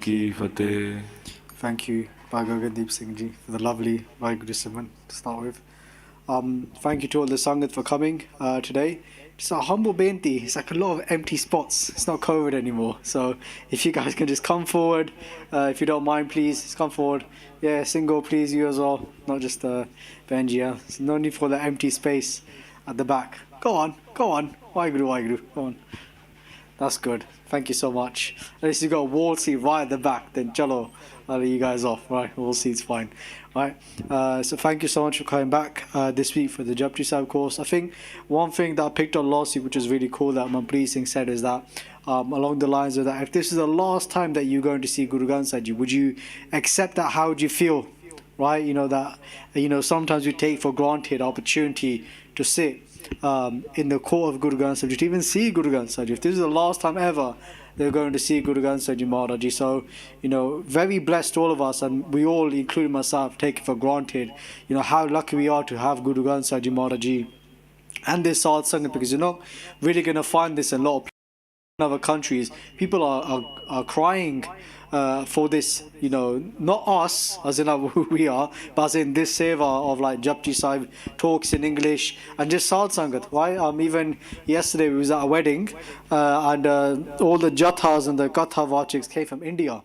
Ki Fateh. Thank you, Bhai Gagandeep Singh Ji, for the lovely WhyGuru Simran to start with. Thank you to all the Sangat for coming today. Just a humble benti. It's like a lot of empty spots. It's not COVID anymore. So if you guys can just come forward, if you don't mind, please just come forward. Yeah, single, please, you as well. Not just Benji. Yeah. So no need for the empty space at the back. Go on. WhyGuru, go on. That's good. Thank you so much. At least you got a wall seat right at the back. Then chalo, I'll let you guys off. Right, wall seat's fine. Right. So thank you so much for coming back this week for the Japji Sahib course. I think one thing that I picked up last week, which is really cool, that Manpreet Singh said, is that along the lines of that, if this is the last time that you're going to see Guru Granth Sahib Ji, would you accept that? How would you feel? Right. Sometimes we take for granted opportunity to sit in the court of Guru Granth Sahib Ji, to even see Guru Granth Sahib Ji. If this is the last time ever they're going to see Guru Granth Sahib Ji Maharaj Ji, so very blessed all of us, and we all, including myself, take it for granted. How lucky we are to have Guru Granth Sahib Ji Maharaj Ji and this Sahib Sangat, because you're not really going to find this in a lot of other countries. People are crying for this, not us as in who we are, but as in this seva of like Japji Sahib talks in English and just Sahib Sangat. Right? Even yesterday we was at a wedding and all the Jathas and the Katha Vachiks came from India.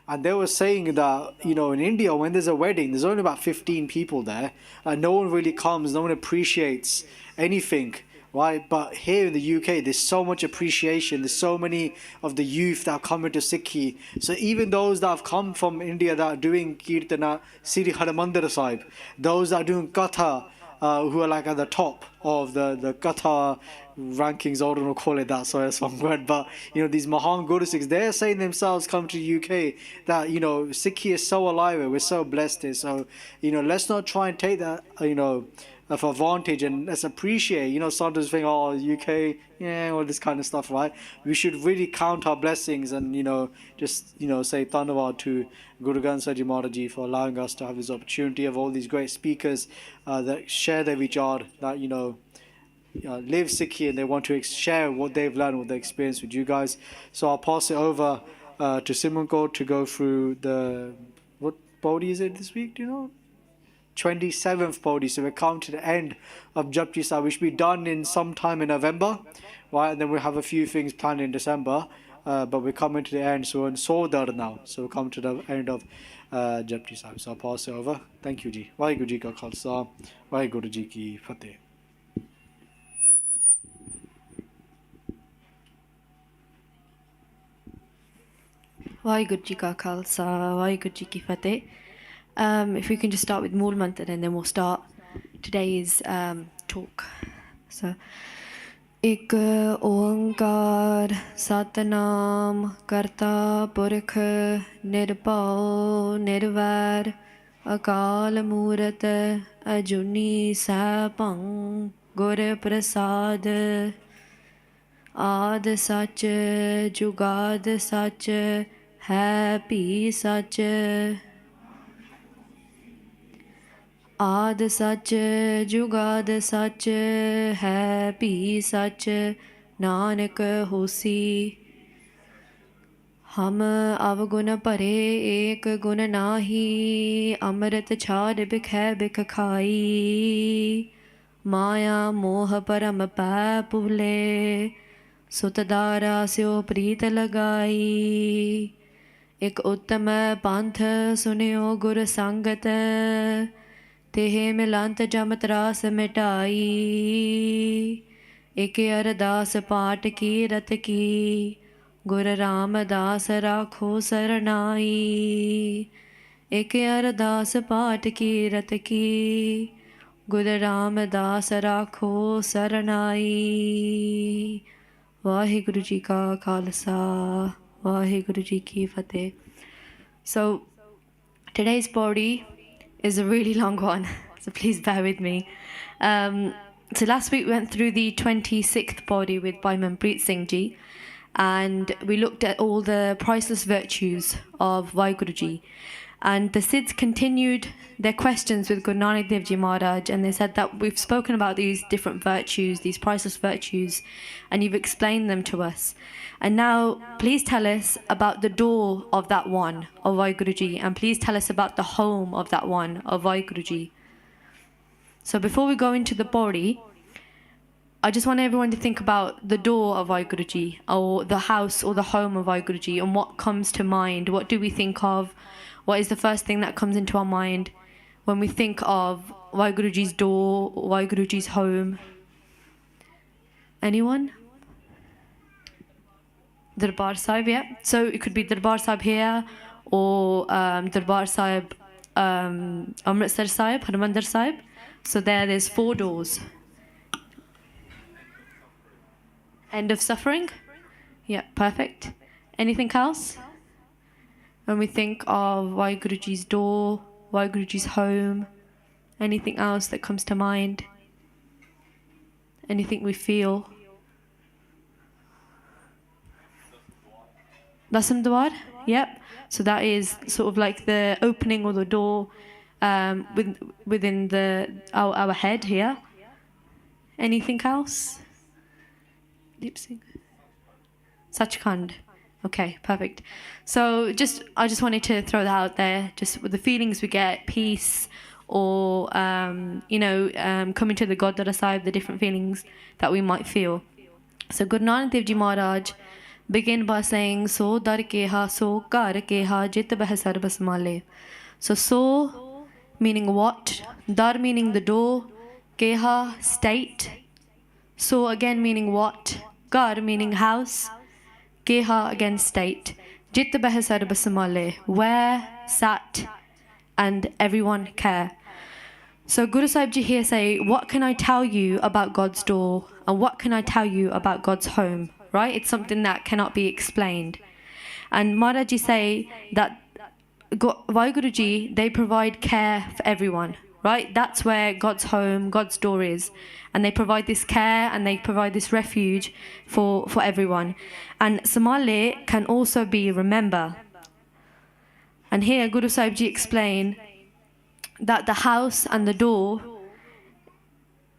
And they were saying that, in India, when there's a wedding, there's only about 15 people there, and no one really comes, no one appreciates anything. Right, but here in the UK, there's so much appreciation. There's so many of the youth that have come into Sikhi. So even those that have come from India that are doing Kirtan at Sri Harmandir Sahib, those that are doing Katha, who are like at the top of the Katha rankings, I don't know, call it that, so that's one word, but these Mahan Guru Sikhs, they're saying themselves, come to the UK, that Sikhi is so alive, we're so blessed here. So let's not try and take that of advantage, and let's appreciate, sometimes think, oh, UK, yeah, all this kind of stuff, right? We should really count our blessings and, just, say Dhanyavad to Guru Granth Sahib Ji Maharaj Ji for allowing us to have this opportunity of all these great speakers that share their vichar, that, live Sikhi, and they want to share what they've learned, what they experienced with you guys. So I'll pass it over to Simran to go through what body is it this week, do you know? 27th Podi, so we're coming to the end of Japji Sahib, which will be done in sometime in November, right? And then we'll have a few things planned in December, but we're coming to the end, so we're in Sodar now, so we're coming to the end of Japji Sahib. So I'll pass it over. Thank you Ji. WhyGuru Ji ka Khalsa, WhyGuru Ji ki Fateh. WhyGuru Ji ka Khalsa, WhyGuru Ji ki Fateh. If we can just start with Mool Mantra and then we'll start today's talk. So, Ik Oankar Satnam Karta Purkh Nirbhau Nirvair Akal Murata Ajuni Sapang Gur Prasad Ad Sach Jugad Sach Hai Sach आद सच जुगाद सच है भी सच नानक होसी हम अवगुण भरे एक गुण नाही अमृत छाड़ बिखै बिख खाई माया मोह परम पै भूले सुतदारा स्यो प्रीत लगाई एक उत्तम पंथ सुनियो गुर संगत तेहे मिलंत जम त्रास मिटाई एक अरदास पाठ की रत की गुर रामदास राखो सरनाई एक अरदास पाठ की रत की गुर रामदास राखो सरनाई वाहिगुरु जी का खालसा वाहिगुरु जी की फतेह. So today's body is a really long one, so please bear with me. So last week we went through the 26th body with Bhai Manpreet Singh Ji, and we looked at all the priceless virtues of WhyGuru Ji. And the Siddhs continued their questions with Guru Nank Dev Ji Maharaj, and they said that we've spoken about these different virtues, these priceless virtues, and you've explained them to us. And now, please tell us about the door of that one, of WhyGuru Ji, and please tell us about the home of that one, of WhyGuru Ji. So before we go into the body, I just want everyone to think about the door of WhyGuru Ji, or the house or the home of WhyGuru Ji, and what comes to mind. What do we think of? What is the first thing that comes into our mind when we think of WhyGuru Ji's door, WhyGuru Ji's home? Anyone? Darbar Sahib, yeah. So it could be Darbar Sahib here, or Darbar Sahib, Amritsar Sahib, Harmandir Sahib. So there's 4 doors. End of suffering? Yeah, perfect. Anything else? When we think of WhyGuru Ji's door, WhyGuru Ji's home, anything else that comes to mind? Anything we feel? Dasam Dwar? Yep. So that is sort of like the opening or the door within our head here. Anything else? Deep Singh. Sachkhand. Okay, perfect. So I just wanted to throw that out there, just with the feelings we get, peace, or coming to the Gurdwara Sahib, the different feelings that we might feel. So Guru Nank Dev Ji Maharaj begin by saying, "So dar keha, so kar keha, jit beh sar bas male." So meaning what, dar meaning the door, keha state, so again meaning what, kar meaning house, keha again state, jit beh sar bas male, where, sat, and everyone care. So Guru Sahib Ji here say, what can I tell you about God's door, and what can I tell you about God's home, right? It's something that cannot be explained. And Maharaj Ji say that WhyGuru Ji, they provide care for everyone, right? That's where God's home, God's door is. And they provide this care and they provide this refuge for everyone. And Samale can also be remember. And here Guru Sahib Ji explain that the house and the door,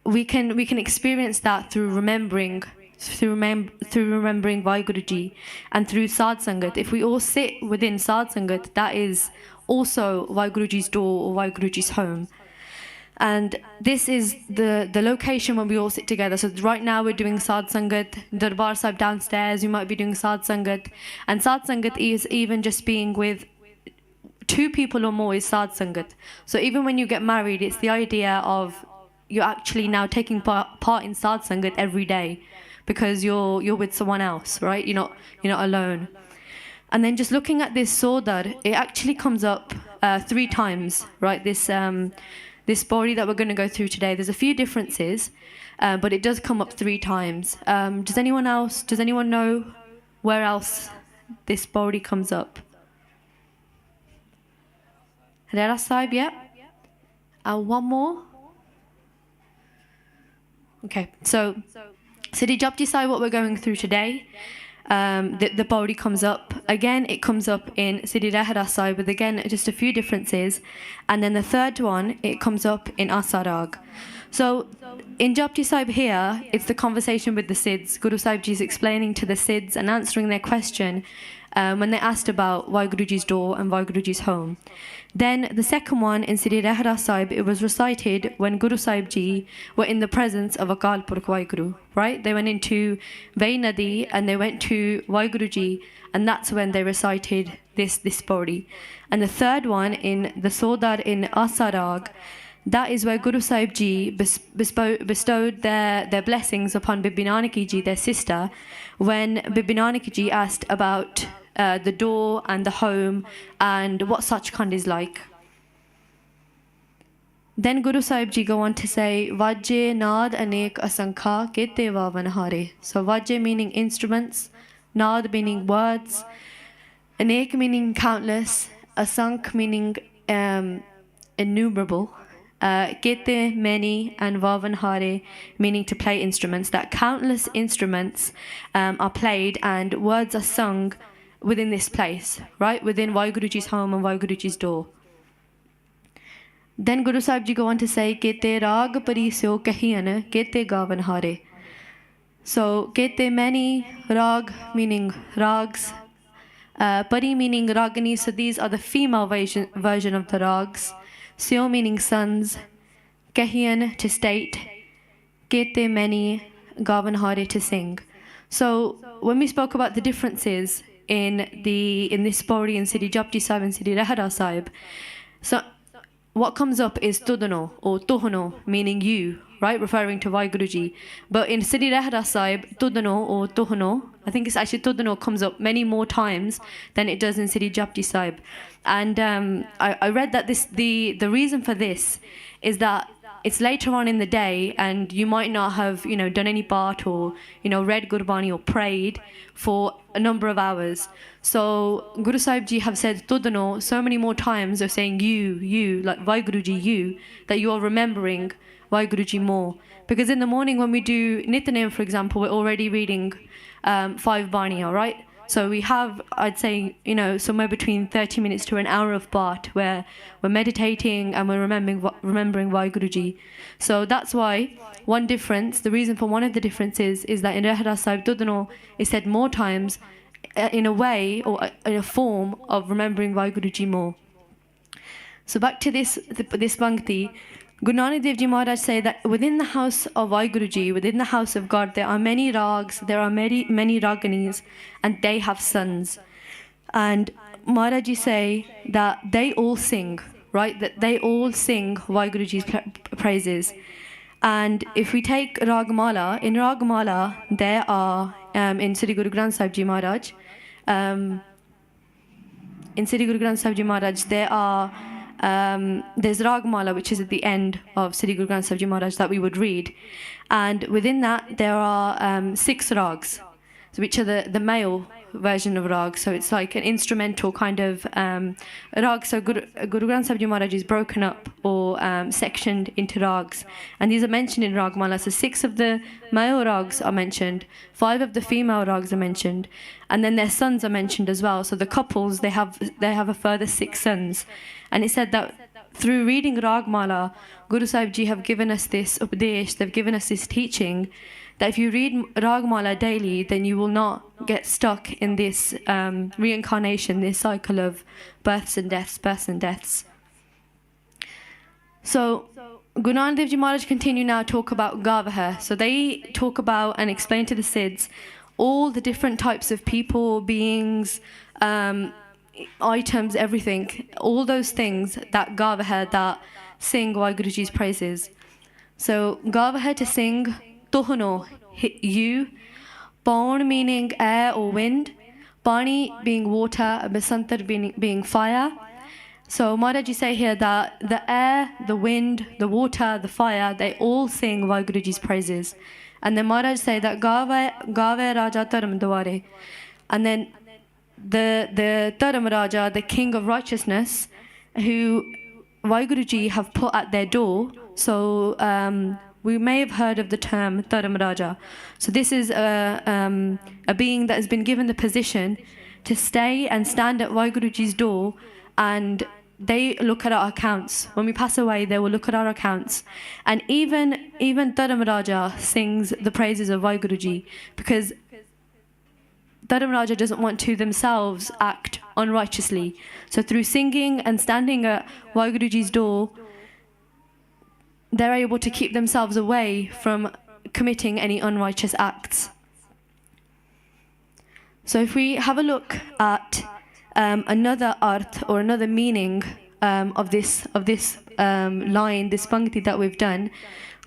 we can experience that through remembering WhyGuru Ji and through Sad Sangat. If we all sit within Sad Sangat, that is also WhyGuru Ji's door or WhyGuru Ji's home. And this is the location when we all sit together. So right now we're doing Sad Sangat, Darbar Sahib downstairs, we might be doing Sad Sangat. And Sad Sangat is even just being with 2 people or more is Sad Sangat. So even when you get married, it's the idea of you're actually now taking part in Sad Sangat every day, because you're with someone else, right? You're not alone. And then just looking at this sodar, it actually comes up 3 times, right? This body that we're going to go through today, there's a few differences, but it does come up 3 times. Does anyone know where else this body comes up? Rera Sahib, yeah? One more? Okay, so Siddhi Japji Sahib, what we're going through today, the body comes up. Again, it comes up in Siddhi Rehra Sahib, with again just a few differences. And then the third one, it comes up in Asarag. So in Japji Sahib here, it's the conversation with the Siddhs. Guru Sahib Ji is explaining to the Siddhs and answering their question when they asked about WhyGuru Ji's door and WhyGuru Ji's home. Then the second one in Siddhi Rehra Sahib, it was recited when Guru Sahib Ji were in the presence of Akal Purkh WhyGuru, right? They went into Vai Nadi and they went to WhyGuru Ji, and that's when they recited this body. And the third one in the Sodar in Asarag, that is where Guru Sahib Ji bestowed their blessings upon Bibi Nanaki Ji, their sister, when Bibi Nanaki Ji asked about the door and the home and what Sachkhand is like. Then Guru Sahib Ji go on to say, Vajje Naad Anek Asankha Kete Vavanhare. So Vajje meaning instruments, Naad meaning words, Anek meaning countless, Asank meaning innumerable, Kete, many, and vavanhare, meaning to play instruments, that countless instruments are played and words are sung within this place, right? Within WhyGuruji's home and WhyGuruji's door. Then Guru Sahib Ji go on to say, Kete rag pari syo kahiyan, kete gavanhare. So, kete many, rag meaning rags, pari meaning ragini, so these are the female version of the rags. Syo meaning sons, kahiyan to state, kete many, gavanhare to sing. So when we spoke about the differences in this Pauri and Siri Japji Sahib and Siri Rahara Sahib, so what comes up is Tudano or Tohono, meaning you, right, referring to WhyGuruji. But in Siri Rahara Sahib, Tudano or Tohono, I think it's actually Tudano comes up many more times than it does in Siri Japji Sahib. And I read that the reason for this is that it's later on in the day and you might not have, done any part or, read Gurbani or prayed for a number of hours. So Guru Sahib Ji have said Tudano so many more times of saying you, like WhyGuruji, you, that you are remembering WhyGuruji more. Because in the morning when we do Nitnem, for example, we're already reading 5 Baniya, right? So we have, I'd say, somewhere between 30 minutes to an hour of part where we're meditating and we're remembering WhyGuruji. So that's why one difference, the reason for one of the differences is that in Rahara Sahib Tudano is said more times in a way or in a form of remembering WhyGuruji more. So back to this Bhakti, Guru Nank Dev Ji Maharaj say that within the house of WhyGuruji, within the house of God, there are many rags, there are many raginis, and they have sons. And Maharaj Ji say that they all sing, right? That they all sing WhyGuruji's praises. And if we take Ragmala, in Ragmala, there are, in Sri Guru Granth Sahib Ji Maharaj, there are, there's Ragmala, which is at the end of Sri Guru Granth Sahib Ji Maharaj that we would read. And within that, there are 6 rags, which are the male version of rag. So it's like an instrumental kind of rag. So Guru Granth Sahib Ji Maharaj is broken up or sectioned into rags. And these are mentioned in Ragmala. So 6 of the male rags are mentioned, 5 of the female rags are mentioned, and then their sons are mentioned as well. So the couples, they have a further 6 sons. And it said that through reading Ragmala, Guru Sahib Ji have given us this upadesh, they've given us this teaching, that if you read Ragmala daily, then you will not get stuck in this reincarnation, this cycle of births and deaths. So Guru Nank Dev Ji Maharaj continue now to talk about Gavaha. So they talk about and explain to the Siddhs all the different types of people, beings, items, everything, all those things that Gavaha, that sing WhyGuruji's praises. So Gavaha to sing Tohono, you, Paun meaning air or wind, Pani being water, and Basantar being fire. So Maharaji say here that the air, the wind, the water, the fire, they all sing WhyGuruji's praises. And then Maharaj say that Gave Raja Taram Dware. And then the Taram Raja, the king of righteousness, who WhyGuruji have put at their door. So we may have heard of the term Taram Raja. So this is a being that has been given the position to stay and stand at WhyGuruji's door, and they look at our accounts. When we pass away, they will look at our accounts. And even Taram Raja sings the praises of WhyGuruji, because Taram Raja doesn't want to themselves act unrighteously. So through singing and standing at WhyGuruji's door, they're able to keep themselves away from committing any unrighteous acts. So if we have a look at another arth or another meaning of this line, this Bhakti that we've done,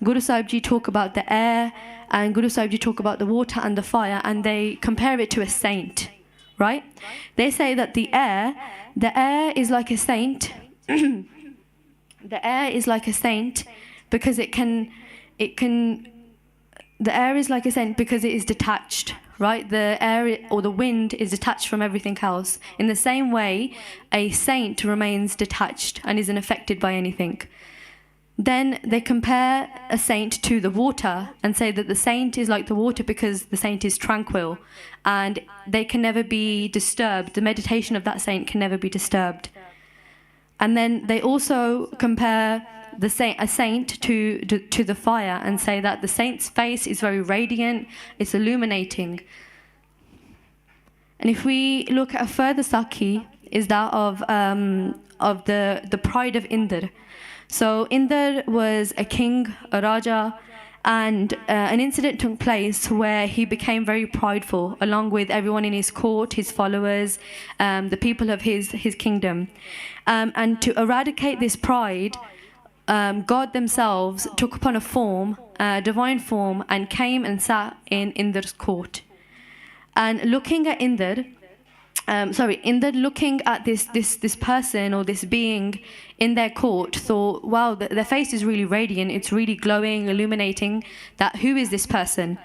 Guru Sahib Ji talk about the air and Guru Sahib Ji talk about the water and the fire, and they compare it to a saint, right? They say that the air is like a saint. The air is like a saint because the air is like a saint because it is detached, right? The air or the wind is detached from everything else. In the same way, a saint remains detached and isn't affected by anything. Then they compare a saint to the water and say that the saint is like the water because the saint is tranquil and they can never be disturbed. The meditation of that saint can never be disturbed. And then they also compare a saint to the fire and say that the saint's face is very radiant, it's illuminating. And if we look at a further Sakhi, is that of the pride of Indra. So Indra was a king, a Raja, and an incident took place where he became very prideful, along with everyone in his court, his followers, the people of his kingdom. And to eradicate this pride, God themselves took upon a form, a divine form, and came and sat in Indra's court. And looking at Indra looking at this person or this being in their court, thought, wow, their face is really radiant, it's really glowing, illuminating, that who is this person?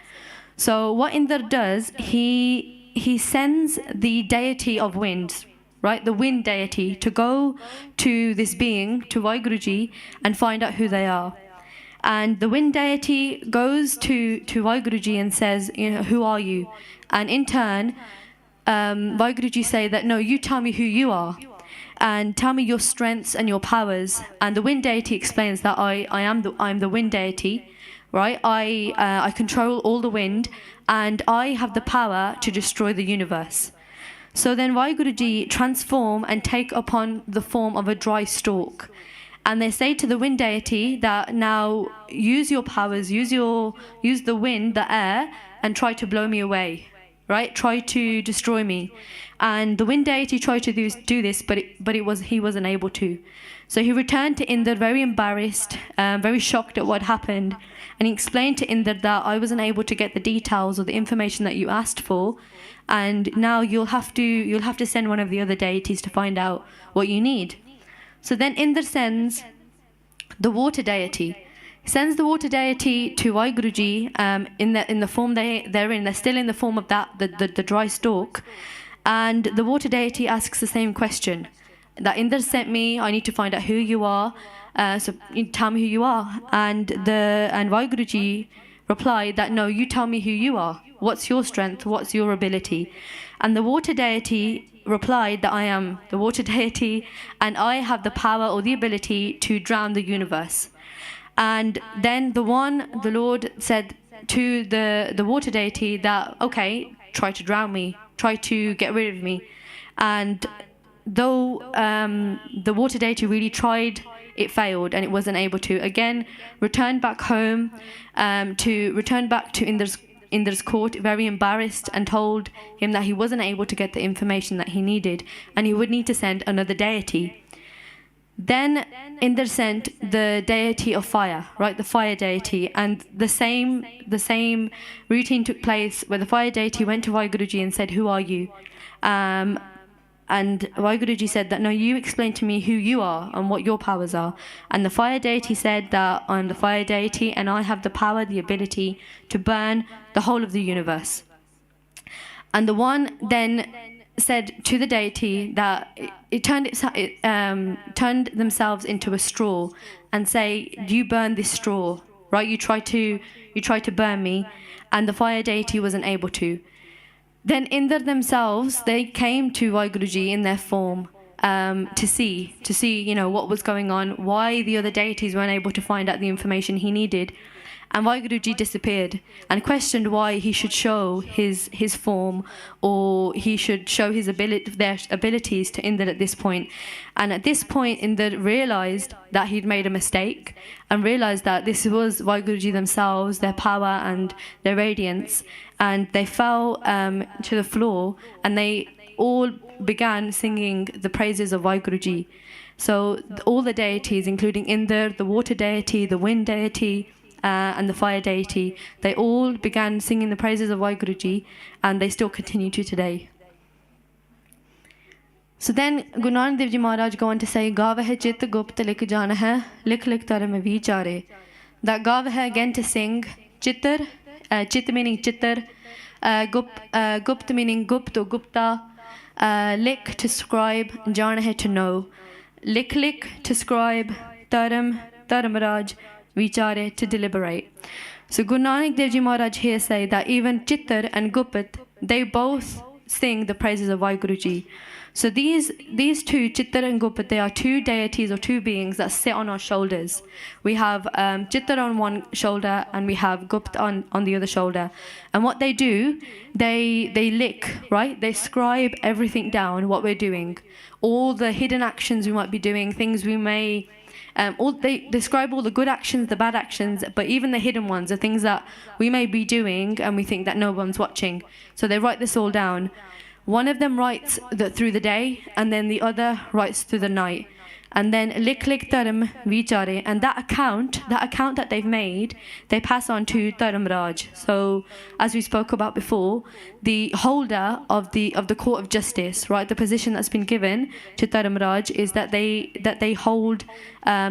So what Indra does, he sends the deity of winds, right, the wind deity, to go to this being, to WhyGuruji, and find out who they are. And the wind deity goes to WhyGuruji and says, who are you? And in turn, WhyGuruji say that, no, you tell me who you are and tell me your strengths and your powers. And the wind deity explains that I'm the wind deity, right? I control all the wind and I have the power to destroy the universe. So then WhyGuruji transform and take upon the form of a dry stalk. And they say to the wind deity that now use your powers, use the wind, the air, and try to blow me away. Right, try to destroy me, and the wind deity tried to do this, but he wasn't able to. So he returned to Indra very embarrassed, very shocked at what happened, and he explained to Indra that I wasn't able to get the details or the information that you asked for, and now you'll have to send one of the other deities to find out what you need. So then Indra sends the water deity. He sends the water deity to WhyGuruji in the form they're in. They're still in the form of the dry stalk. And the water deity asks the same question. That Indra sent me, I need to find out who you are. So you tell me who you are. And WhyGuruji replied that, no, you tell me who you are. What's your strength? What's your ability? And the water deity replied that I am the water deity and I have the power or the ability to drown the universe. And then the Lord said to the water deity that, okay, try to drown me, try to get rid of me. And though the water deity really tried, it failed and it wasn't able to. Again, returned back home, returned back to Indra's court, very embarrassed, and told him that he wasn't able to get the information that he needed and he would need to send another deity. Then Indra sent the deity of fire, right, the fire deity, and the same routine took place where the fire deity went to WhyGuruji and said, who are you? And WhyGuruji said that, no, you explain to me who you are and what your powers are. And the fire deity said that I'm the fire deity and I have the power, the ability to burn the whole of the universe. And the one then said to the deity that it turned themselves into a straw and say, you burn this straw, right? You try to burn me, and the fire deity wasn't able to. Then Indra themselves, they came to WhyGuruji in their form to see what was going on, why the other deities weren't able to find out the information he needed. And WhyGuruji disappeared and questioned why he should show his form or he should show their abilities to Indra at this point. And at this point, Indra realized that he'd made a mistake and realized that this was WhyGuruji themselves, their power and their radiance. And they fell to the floor and they all began singing the praises of WhyGuruji. So all the deities, including Indra, the water deity, the wind deity, and the fire deity, they all began singing the praises of WhyGuruji, and they still continue to today. So then Guru Nank Dev Ji Maharaj go on to say, Gaava hai chit gupt lik jana hai, lik tar mein vichare. That gaava hai again to sing, chittar, chit meaning chittar, gupt meaning gupt or gupta, lik to scribe, jana hai to know, lik to scribe, taram Dharmaraj Vichare, to deliberate. So Guru Nank Dev Ji Maharaj here say that even Chittar and Gupat, they both sing the praises of WhyGuru. So these two, Chittar and Gupat, they are two deities or two beings that sit on our shoulders. We have Chittar on one shoulder and we have Gupt on the other shoulder. And what they do, they lick, right? They scribe everything down, what we're doing. All the hidden actions we might be doing, things we may... they describe all the good actions, the bad actions, but even the hidden ones, the things that we may be doing and we think that no one's watching. So they write this all down. One of them writes through the day, and then the other writes through the night. And then lik dharam vichare, and that account that they've made, they pass on to Dharamraj. So as we spoke about before, the holder of the court of justice, right, the position that's been given to Dharamraj is that they hold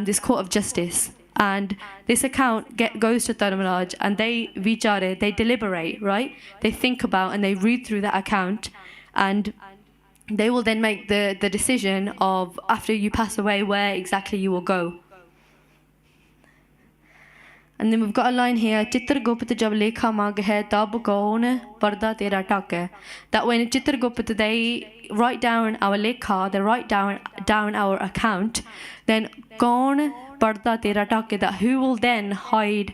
this court of justice. And this account goes to Dharamraj, and they vichare, they deliberate, right? They think about and they read through that account, and they will then make the decision of, after you pass away, where exactly you will go. And then we've got a line here, Chittar Gupt jab lekha mang hai tab kaun parda tera tak hai. That when Chittar Gupt, they write down our lekha, they write down our account, then kaun parda tera tak hai, that who will then hide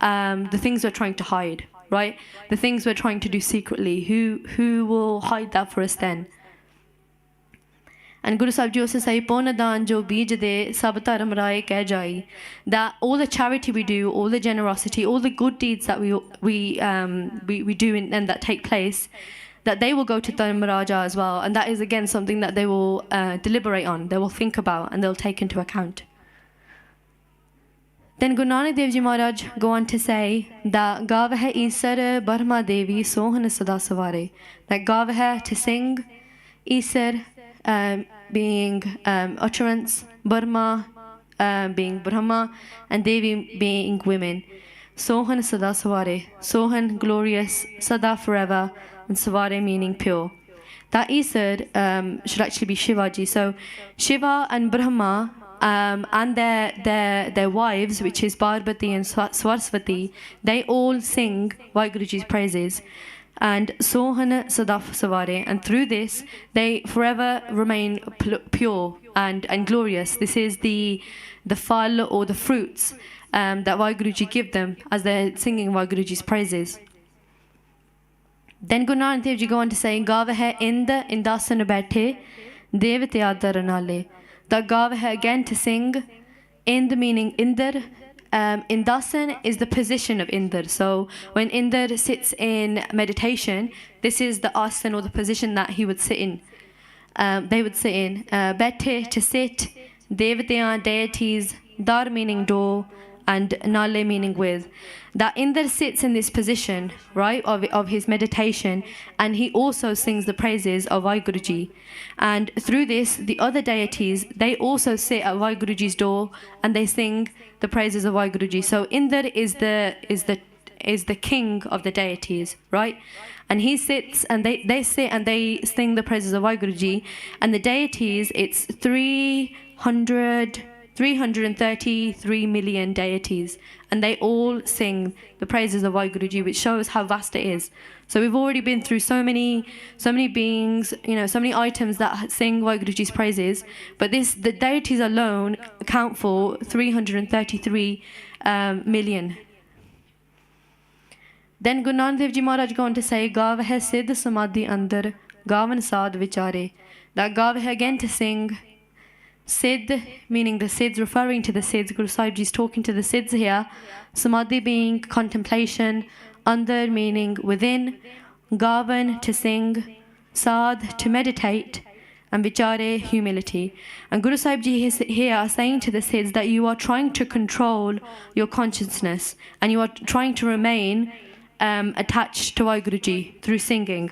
the things we're trying to hide, right? The things we're trying to do secretly, who will hide that for us then? And Guru Sahib ji also say, Ponadan jo bij de sab dharam rai keh jai, that all the charity we do, all the generosity, all the good deeds that we do and that take place, that they will go to Dharmaraja as well. And that is again something that they will deliberate on, they will think about, and they'll take into account. Then Guru Nank Dev Ji Maharaj go on to say that Gav hai Isar Brahma Devi Sohan Sada Savare, that Gav hai to sing, Isar being utterance, Brahma being Brahma, and Devi being women. Sohan Sada Savare, Sohan glorious, Sada forever, and Savare meaning pure. That Isar should actually be Shivaji. So Shiva and Brahma and their wives, which is Parvati and Saraswati, they all sing WhyGuruji's praises. And Sohan Sadaf Savare, and through this they forever remain pure and glorious. This is the fal or the fruits that WhyGuruji give them as they're singing WhyGuruji's praises. Then Guru Nank Dev Ji go on to say, Gav hai inda indasan baithe devte adar nale. That Gav hai again to sing, Ind meaning Indar. Indasan is the position of Indar. So when Indar sits in meditation, this is the asan or the position that he would sit in. They would sit in. Baithe, to sit, Devatayan, deities, Dar meaning door, and Nale meaning with. That Indar sits in this position, right, of his meditation, and he also sings the praises of WhyGuruji. And through this, the other deities, they also sit at WhyGuruji's door and they sing the praises of WhyGuruji. So Indar is the king of the deities, right? And he sits and they sit and they sing the praises of WhyGuruji. And the deities, it's 333 million deities, and they all sing the praises of WhyGuruji, which shows how vast it is. So we've already been through so many beings, so many items that sing WhyGuruji's praises, but the deities alone account for 333 million. Then Guru Nank Dev Ji Maharaj go on to say, Gav hai siddh samadhi andar, gavan sad vichare. That Gav hai again to sing, Siddh meaning the Siddhs, referring to the Siddhs. Guru Sahib Ji is talking to the Siddhs here. Samadhi being contemplation, Andar meaning within, Gavan to sing, Sad to meditate, and Vichare humility. And Guru Sahib Ji is here saying to the Siddhs that you are trying to control your consciousness and you are trying to remain attached to WhyGuruji through singing.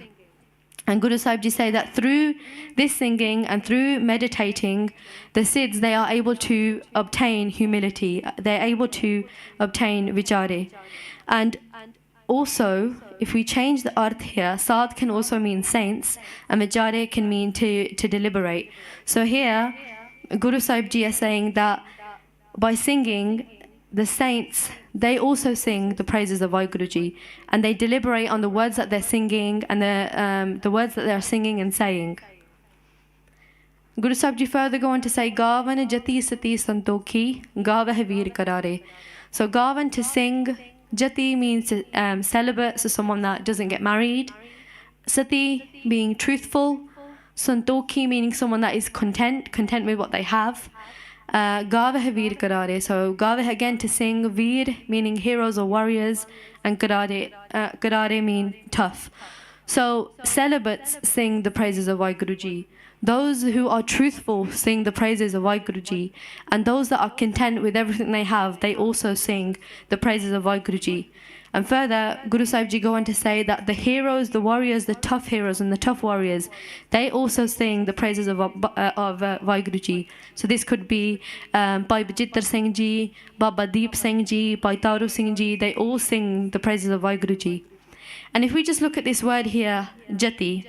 And Guru Sahib Ji say that through this singing and through meditating, the Siddhs, they are able to obtain humility. They're able to obtain vichare. And also, if we change the arth here, Sad can also mean saints, and vichare can mean to deliberate. So here, Guru Sahib Ji is saying that by singing, the saints, they also sing the praises of WhyGuru, and they deliberate on the words that they're singing and the words that they're singing and saying. Guru Sahib Ji further go on to say, Gavan jati sati santokhi, gava hai veer karare. So Gavan, to sing. Jati means celibate, so someone that doesn't get married. Sati being truthful. Santokhi meaning someone that is content with what they have. Gava hai veer karare. So Gava again to sing. Veer meaning heroes or warriors. And karare mean tough. So celibates sing the praises of WhyGuru. Those who are truthful sing the praises of WhyGuru, and those that are content with everything they have, they also sing the praises of WhyGuru. And further, Guru Sahib Ji go on to say that the heroes, the warriors, the tough heroes and the tough warriors, they also sing the praises of WhyGuru. So this could be Bhai Bajitter Singh Ji, Baba Deep Singh Ji, Bhai Taru Singh Ji, they all sing the praises of WhyGuru. And if we just look at this word here, Jati,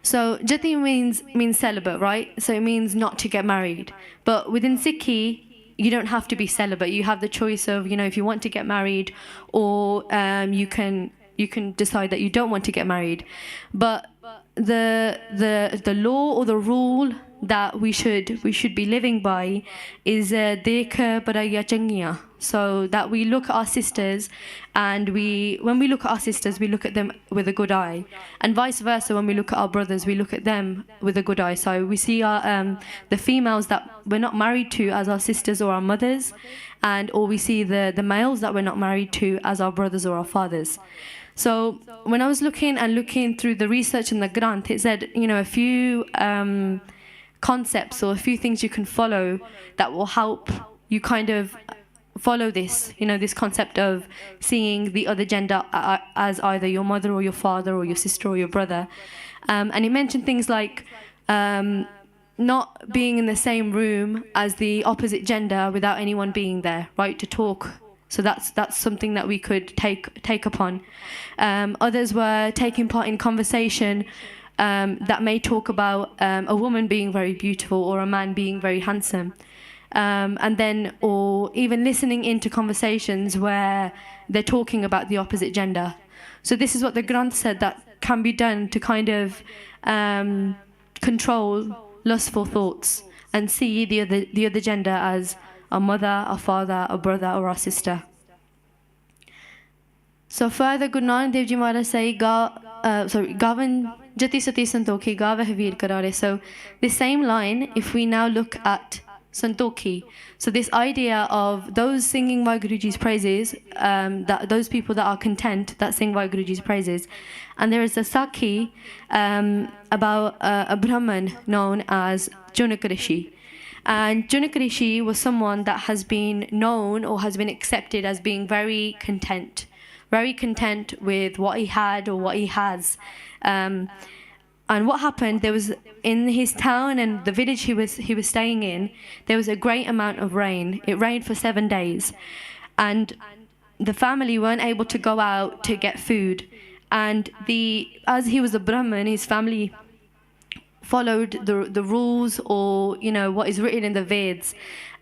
so Jati means celibate, right? So it means not to get married. But within Sikhi, you don't have to be celibate. You have the choice of, if you want to get married, or you can decide that you don't want to get married. But the law or the rule that we should be living by is dekh baraya changiya. So that we look at our sisters, and when we look at our sisters, we look at them with a good eye, and vice versa. When we look at our brothers, we look at them with a good eye. So we see our the females that we're not married to as our sisters or our mothers, or we see the males that we're not married to as our brothers or our fathers. So when I was looking through the research in the Granth, it said a few concepts or a few things you can follow that will help you kind of follow this, this concept of seeing the other gender as either your mother or your father or your sister or your brother. And it mentioned things like not being in the same room as the opposite gender without anyone being there, right, to talk. So that's something that we could take upon. Others were taking part in conversation that may talk about a woman being very beautiful or a man being very handsome. And then, or even listening into conversations where they're talking about the opposite gender. So this is what the Granth said that can be done to kind of control lustful thoughts and see the other gender as our mother, our father, our brother, or our sister. So further, Guru Nank Dev Ji Maharaj say, Gavan Jati Sati Santokhi Gava Veer Karare. So this same line, if we now look at Santokhi, so this idea of those singing WhyGuruji's praises, that those people that are content that sing WhyGuruji's praises, and there is a Sakhi about a Brahman known as Janak Rishi. And Janak Rishi was someone that has been known or has been accepted as being very content with what he had or what he has. And what happened, there was in his town and the village he was staying in, there was a great amount of rain. It rained for 7 days. And the family weren't able to go out to get food. And as he was a Brahmin, his family followed the rules or what is written in the Veds.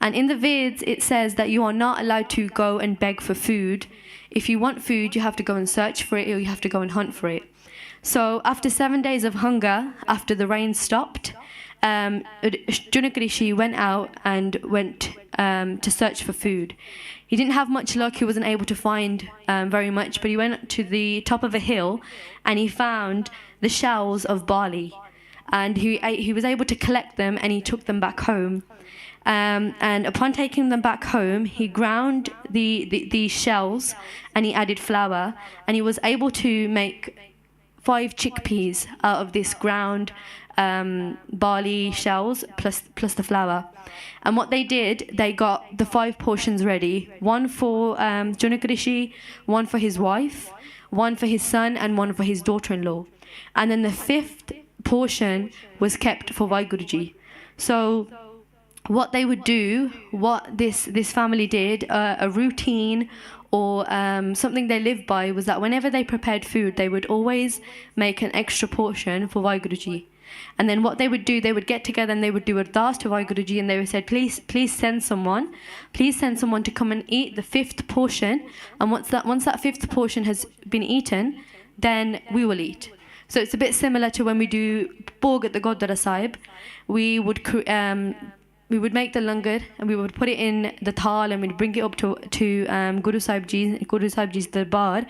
And in the Veds it says that you are not allowed to go and beg for food. If you want food, you have to go and search for it, or you have to go and hunt for it. So after 7 days of hunger, after the rain stopped, Janak Rishi went out and went to search for food. He didn't have much luck. He wasn't able to find very much, but he went to the top of a hill and he found the shells of barley. And he was able to collect them and he took them back home. And upon taking them back home, he ground the shells and he added flour, and he was able to make 5 chickpeas out of this ground barley shells plus the flour. And what they did, they got the 5 portions ready, one for Janak Rishi, one for his wife, one for his son, and one for his daughter-in-law. And then the 5th portion was kept for WhyGuruji. So what they would do, what this family did, a routine or something they lived by, was that whenever they prepared food, they would always make an extra portion for WhyGuruji. And then what they would do, they would get together and they would do ardas to WhyGuru Ji, and they would say, please send someone to come and eat the 5th portion. And once that 5th portion has been eaten, then we will eat. So it's a bit similar to when we do bhog at the Gurdwara Sahib. We would make the langar and we would put it in the thal and we'd bring it up to Guru Sahib Ji's darbar,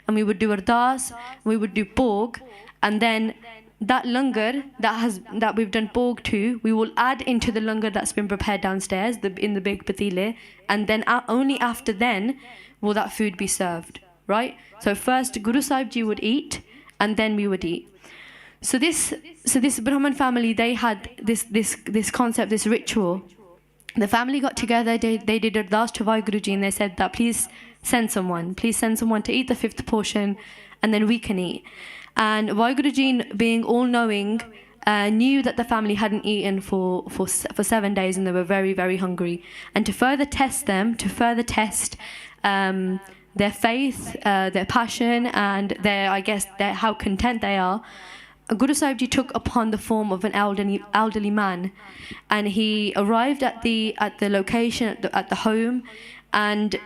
and we would do ardas, we would do bhog, and then that langar that we've done bhog to, we will add into the langar that's been prepared downstairs in the big patile, and then only after then will that food be served, right? So first Guru Sahib Ji would eat, and then we would eat. So this Brahman family, they had this concept, this ritual. The family got together, they did ardas to WhyGuru Ji, and they said that please send someone to eat the 5th portion, and then we can eat. And WhyGuru Ji, being all-knowing, knew that the family hadn't eaten for 7 days, and they were very, very hungry. And to further test their faith, their passion, and how content they are, Guru Sahib Ji took upon the form of an elderly man, and he arrived at the location, at the home, and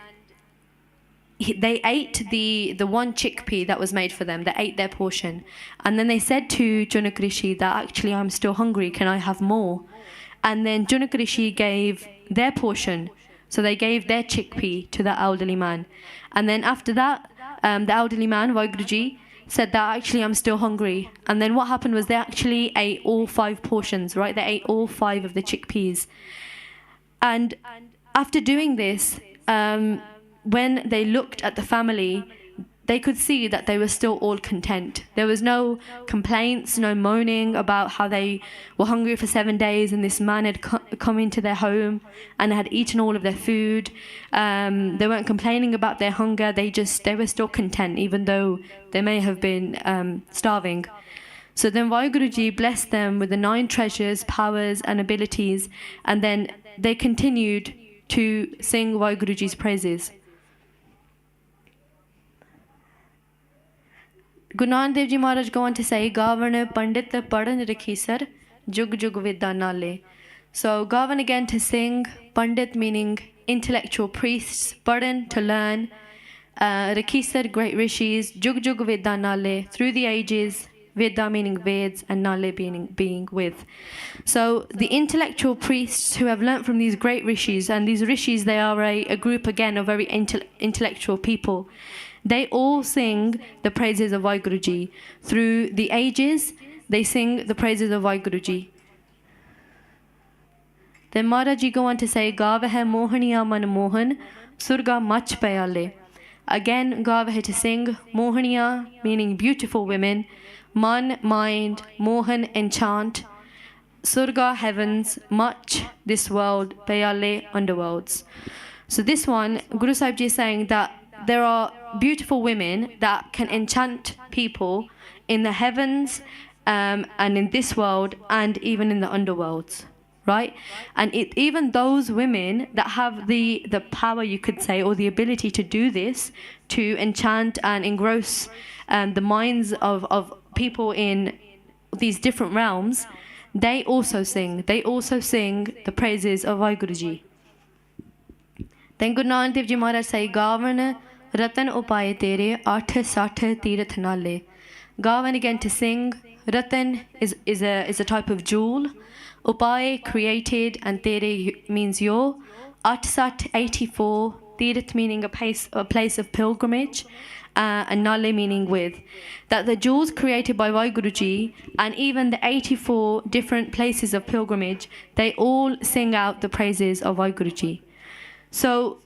they ate the one chickpea that was made for them. They ate their portion, and then they said to Janak Rishi that actually I'm still hungry, can I have more? And then Janak Rishi gave their portion, so they gave their chickpea to the elderly man. And then after that, the elderly man, WhyGuru Ji, said that actually I'm still hungry. And then what happened was they actually ate all 5 portions, right? They ate all 5 of the chickpeas. And after doing this, when they looked at the family, they could see that they were still all content. There was no complaints, no moaning about how they were hungry for 7 days and this man had come into their home and had eaten all of their food. They weren't complaining about their hunger. They were still content, even though they may have been starving. So then WhyGuru Ji blessed them with the 9 treasures, powers and abilities, and then they continued to sing WhyGuru Ji's praises. Guru Nank Dev Ji Maharaj go on to say, Gavan Pandit Padan Rakhisar Jug Jug Vidya Nale. So Gavan again to sing, Pandit meaning intellectual priests, Padan to learn, Rakhisar great rishis, Jug Jug Vidya Nale, through the ages, Vidya meaning Veds, and Nale meaning being with. So the intellectual priests who have learnt from these great rishis, and these rishis, they are a group again of very intellectual people. They all sing the praises of WhyGuru Ji. Through the ages, they sing the praises of WhyGuru Ji. Then Maharaj Ji go on to say, Gav hai mohaniya man mohan, surga mach payale. Again, Gav hai to sing, mohaniya meaning beautiful women, man mind, mohan enchant, surga heavens, mach this world, payale underworlds. So this one, Guru Sahib Ji is saying that there are beautiful women that can enchant people in the heavens and in this world and even in the underworlds, right? And even those women that have the power, you could say, or the ability to do this, to enchant and engross the minds of people in these different realms, they also sing the praises of WhyGuru Ji. Then Guru Nank Dev Ji Maharaj say, Gavan Ratan upaye tere ath sat tirath nale. Gavan again to sing. Ratan is a type of jewel. Upaye created, and tere means your. Ath sat 84. Tirath meaning a place of pilgrimage, and nale meaning with. That the jewels created by WhyGuru Ji and even the 84 different places of pilgrimage, they all sing out the praises of WhyGuru Ji. So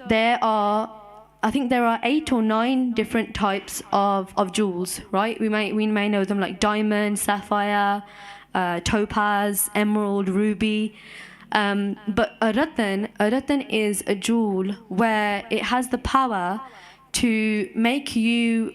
I think there are 8 or 9 different types of jewels, right? We may know them like diamond, sapphire, topaz, emerald, ruby. But a ratan is a jewel where it has the power to make you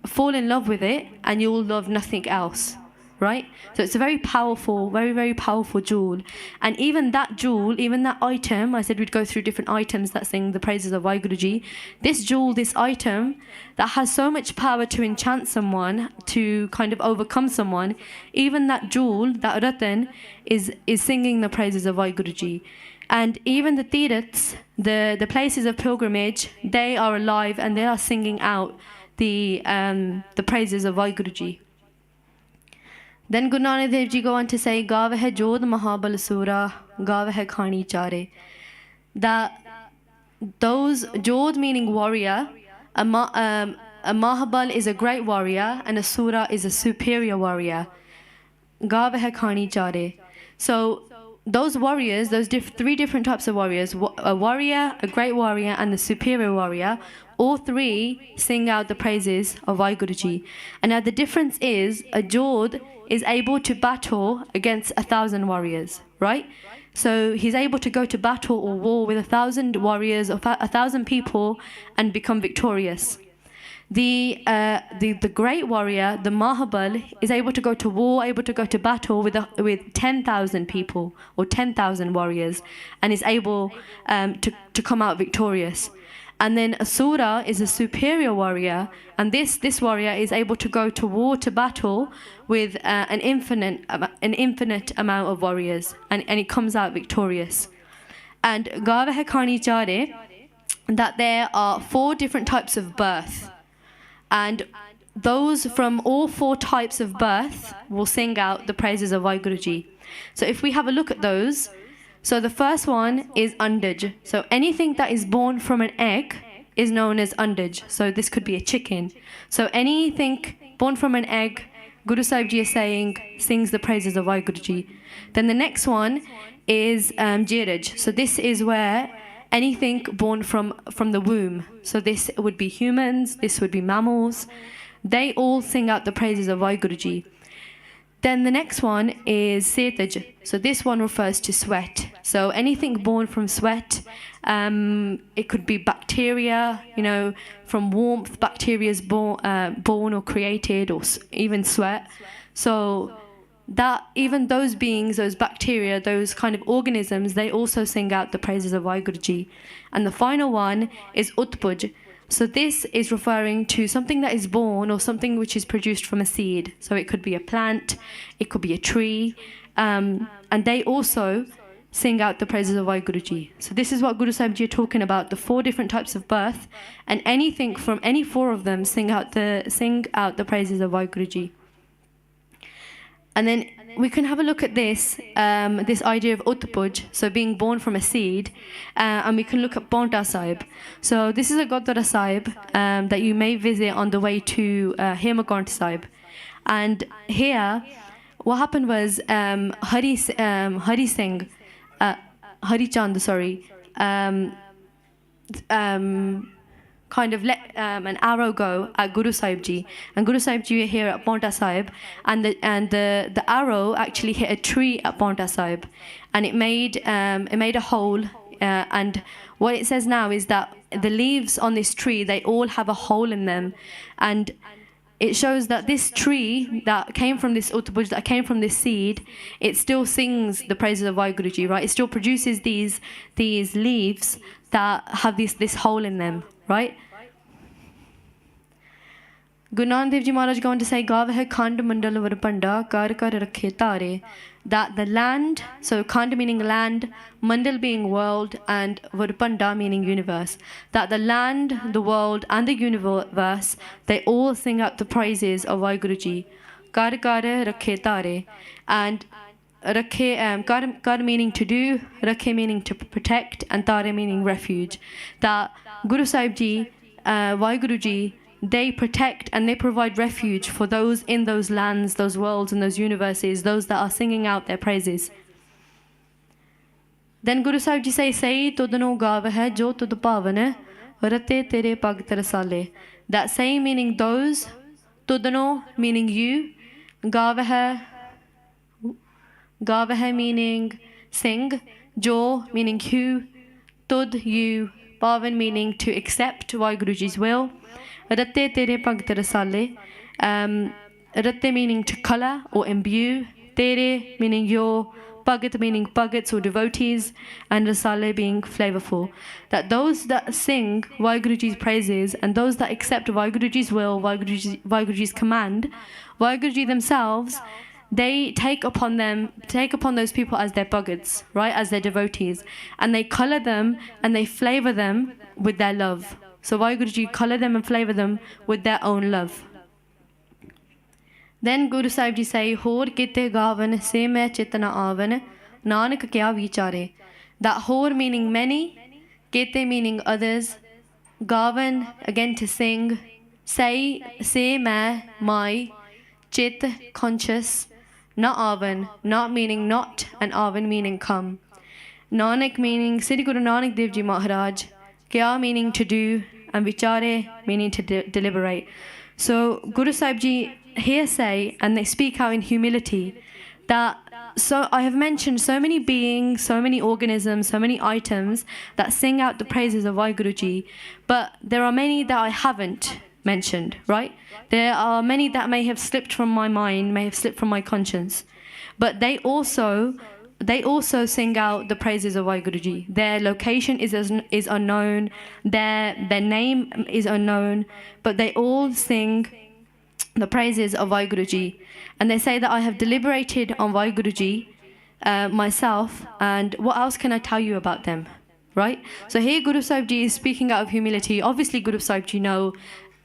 fall in love with it and you will love nothing else, right? So it's a very powerful, very, very powerful jewel. And even that jewel, even that item, I said we'd go through different items that sing the praises of WhyGuru. This jewel, this item, that has so much power to enchant someone, to kind of overcome someone, even that jewel, that ratan, is singing the praises of WhyGuru. And even the tirths, the places of pilgrimage, they are alive and they are singing out the praises of WhyGuru. Then Guru Nank Dev Ji go on to say, Gav hai jod mahabal sura, gav hai khani chare. That those, jod meaning warrior, a mahabal is a great warrior, and a sura is a superior warrior. Gav hai khani chare. So those warriors, those three different types of warriors, a warrior, a great warrior, and the superior warrior, all three sing out the praises of WhyGuru. And now the difference is, a jod is able to battle against 1,000 warriors, right? So he's able to go to battle or war with 1,000 warriors or 1,000 people and become victorious. The great warrior, the Mahabal, is able to go to war, able to go to battle with 10,000 people or 10,000 warriors, and is able to come out victorious. And then Asura is a superior warrior, and this warrior is able to go to war, to battle with an infinite amount of warriors, and he comes out victorious. And Gav hai khani chare, that there are 4 different types of birth, and those from all 4 types of birth will sing out the praises of WhyGuru. So if we have a look at those, so the first one is andaj. So anything that is born from an egg is known as andaj. So this could be a chicken. So anything born from an egg, Guru Sahib Ji is saying, sings the praises of WhyGuru. Then the next one is jiraj. So this is where anything born from the womb. So this would be humans, this would be mammals. They all sing out the praises of WhyGuru. Then the next one is setaj. So this one refers to sweat. So anything born from sweat, it could be bacteria, from warmth, bacteria is born or created, or even sweat. So that even those beings, those bacteria, those kind of organisms, they also sing out the praises of WhyGuru. And the final one is utpuj. So this is referring to something that is born or something which is produced from a seed. So it could be a plant, it could be a tree, and they also sing out the praises of WhyGuru. So this is what Guru Sahib Ji are talking about, the 4 different types of birth, and anything from any 4 of them sing out the praises of WhyGuru. And then we can have a look at this idea of utpuj, so being born from a seed, and we can look at Paonta Sahib. So this is a Gurdwara Sahib that you may visit on the way to Hemagant Sahib. And here, what happened was Hari Chand, kind of let an arrow go at Guru Sahib Ji, and Guru Sahib Ji here at Paonta Sahib, and the arrow actually hit a tree at Paonta Sahib, and it made a hole, and what it says now is that the leaves on this tree, they all have a hole in them, and it shows that this tree that came from this utpuj, that came from this seed, it still sings the praises of WhyGuru, right? It still produces these leaves that have this hole in them, right? Guru Nank Dev Ji Maharaj going to say, Gav hai khand mandal varpanda kar kar rakhe tare. That the land, so khand meaning land, mandal being world, and varpanda meaning universe. That the land, the world, and the universe, they all sing out the praises of WhyGuru. Kar kar rakhe tare. And rakhe, kar meaning to do, rakhe meaning to protect, and tare meaning refuge. That Guru Sahib Ji, WhyGuru, they protect and they provide refuge for those in those lands, those worlds, and those universes, those that are singing out their praises. Then Guru Sahib Ji say, Tudno gav hai jo tud pavan rate tere pag tarasale. That saying meaning those, Tudno meaning you, gav hai meaning sing, jo meaning who, tud you, pavan meaning to accept WhyGuruji's will. Rate tere pag tarasale. Ratte meaning to colour or imbue, Tere meaning your, Bhagat meaning Bhagats or devotees, and Rasale being flavourful. That those that sing WhyGuruji's praises and those that accept WhyGuruji's will, WhyGuruji's command, WhyGuruji themselves, they take upon those people as their Bhagats, right, as their devotees, and they colour them and they flavour them with their love. So WhyGuruji colour them and flavour them with their own love. Then Guru Sahib Ji say, Hor kite gavan se main chitna avan, Nanak kya vichare. That hor meaning many, kite meaning others, gavan again to sing, say, se main, my, chit, conscious, na avan, not meaning not, and avan meaning come. Nanak meaning Sikh Guru Nank Dev Ji Maharaj, kya meaning to do, and vichare meaning to deliberate. So Guru Sahib Ji here say, and they speak out in humility, that so I have mentioned so many beings, so many organisms, so many items that sing out the praises of WhyGuruji, but there are many that I haven't mentioned, right? There are many that may have slipped from my mind, may have slipped from my conscience, but they also sing out the praises of WhyGuruji. Their location is unknown, their name is unknown, but they all sing the praises of WhyGuruji. And they say that I have deliberated on WhyGuruji myself, and what else can I tell you about them, right? So here Guru Sahib Ji is speaking out of humility. Obviously Guru Sahib Ji know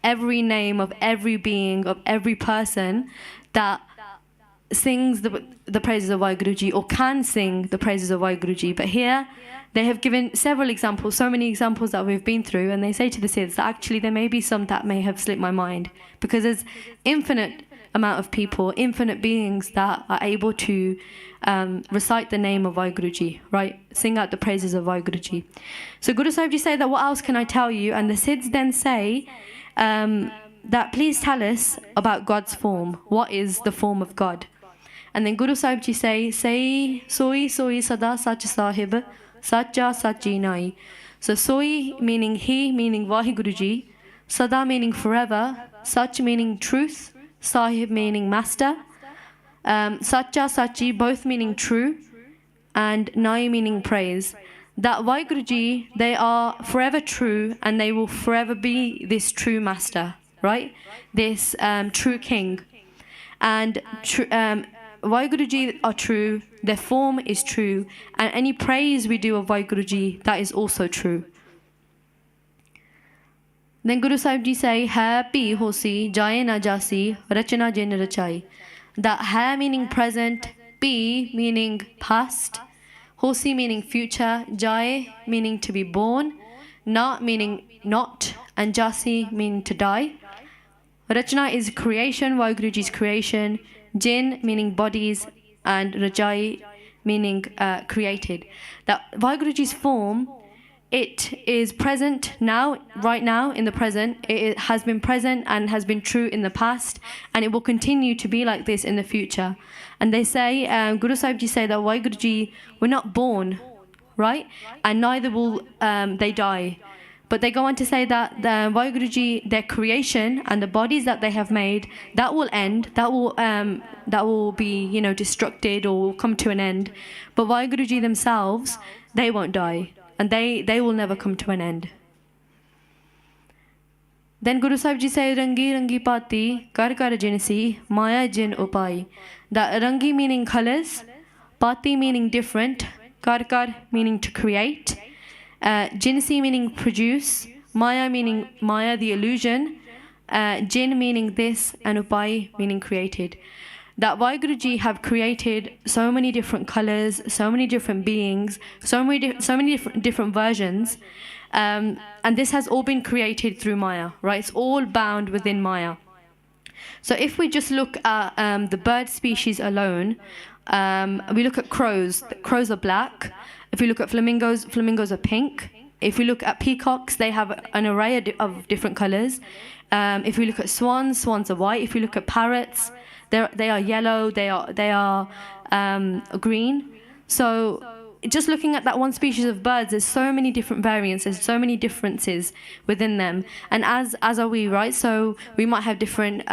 every name of every being, of every person that sings the praises of WhyGuruji or can sing the praises of WhyGuruji. But here they have given several examples, so many examples that we've been through, and they say to the Siddhs that actually there may be some that may have slipped my mind, because there's infinite amount of people, infinite beings that are able to recite the name of WhyGuruji, right? Sing out the praises of WhyGuruji. So Guru Sahib Ji say that what else can I tell you? And the Siddhs then say that please tell us about God's form. What is the form of God? And then Guru Sahib Ji say soi sada sach Sahib, sacha sachi nai. So soi meaning he, meaning WhyGuruji, sada meaning forever, sach meaning truth, Sahib meaning master, sacha sachi both meaning true, and nai meaning praise. That WhyGuruji, they are forever true, and they will forever be this true master, right? This true king. And WhyGuruji are true, their form is true, and any praise we do of WhyGuruji, that is also true. Then Guru Sahib Ji say, hai pi hosi, jaye na jasi, rachana jin rachai. That hai meaning present, pi meaning past, hosi meaning future, jaye meaning to be born, na meaning not, and jasi meaning to die. Rachana is creation, WhyGuruji's creation, jin meaning bodies, and rajai meaning created. That WhyGuruji's form, it is present now, right now, in the present. It has been present and has been true in the past, and it will continue to be like this in the future. And they say, Guru Sahib Ji say that WhyGuruji were not born, right? And neither will they die. But they go on to say that the WhyGuruji, their creation and the bodies that they have made, that will end, that will be, destructed or will come to an end. But WhyGuruji themselves, they won't die, and they will never come to an end. Then Guru Sahib Ji say, Rangi Rangi Pati, Kar Kar Jinsi, Maya Jin Upai. That Rangi meaning colors, Pati meaning different, Kar Kar meaning to create, Jinsi meaning produce, Maya meaning Maya, the illusion, Jin meaning this, and Upai meaning created. That WhyGuruji have created so many different colors, so many different beings, so many different versions, and this has all been created through Maya, right? It's all bound within Maya. So if we just look at the bird species alone, we look at crows. Crows are black. If we look at flamingos, flamingos are pink. If we look at peacocks, they have an array of different colors. If we look at swans, swans are white. If we look at parrots, they are yellow. They are green. So just looking at that one species of birds, there's so many different variants. There's so many differences within them. And as are we, right? So we might have different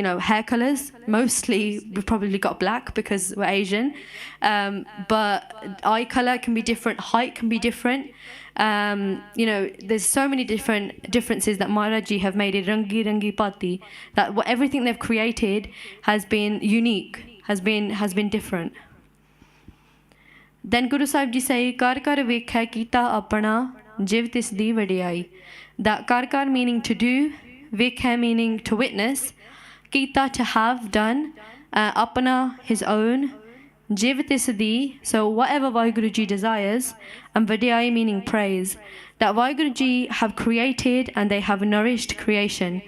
hair colors. Mostly we've probably got black because we're Asian, but eye color can be different, height can be different. There's so many differences that Maharaji have made it rangi pati, that everything they've created has been unique, has been different. Then Guru Sahib Ji say, Kar kar vekha kita apana jiv tis di vadiyai. That kar meaning to do, vekha meaning to witness, kita to have done, apana his own, jiv tis di, so whatever WhyGuru Ji desires, and vadiyai meaning praise. That WhyGuru Ji have created and they have nourished creation.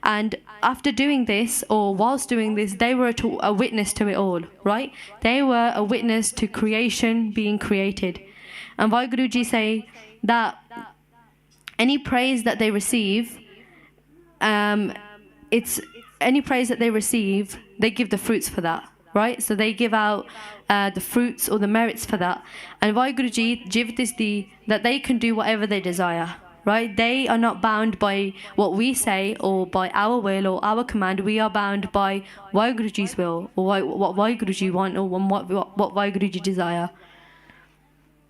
And after doing this, or whilst doing this, they were a witness to it all, right? They were a witness to creation being created. And WhyGuru Ji say that any praise that they receive, any praise that they receive, they give the fruits for that, right? So they give out the fruits or the merits for that. And WhyGuru Ji jivtisdi, that they can do whatever they desire. Right? They are not bound by what we say or by our will or our command. We are bound by WhyGuru Ji's will, or what WhyGuru Ji want, or what WhyGuru Ji desire.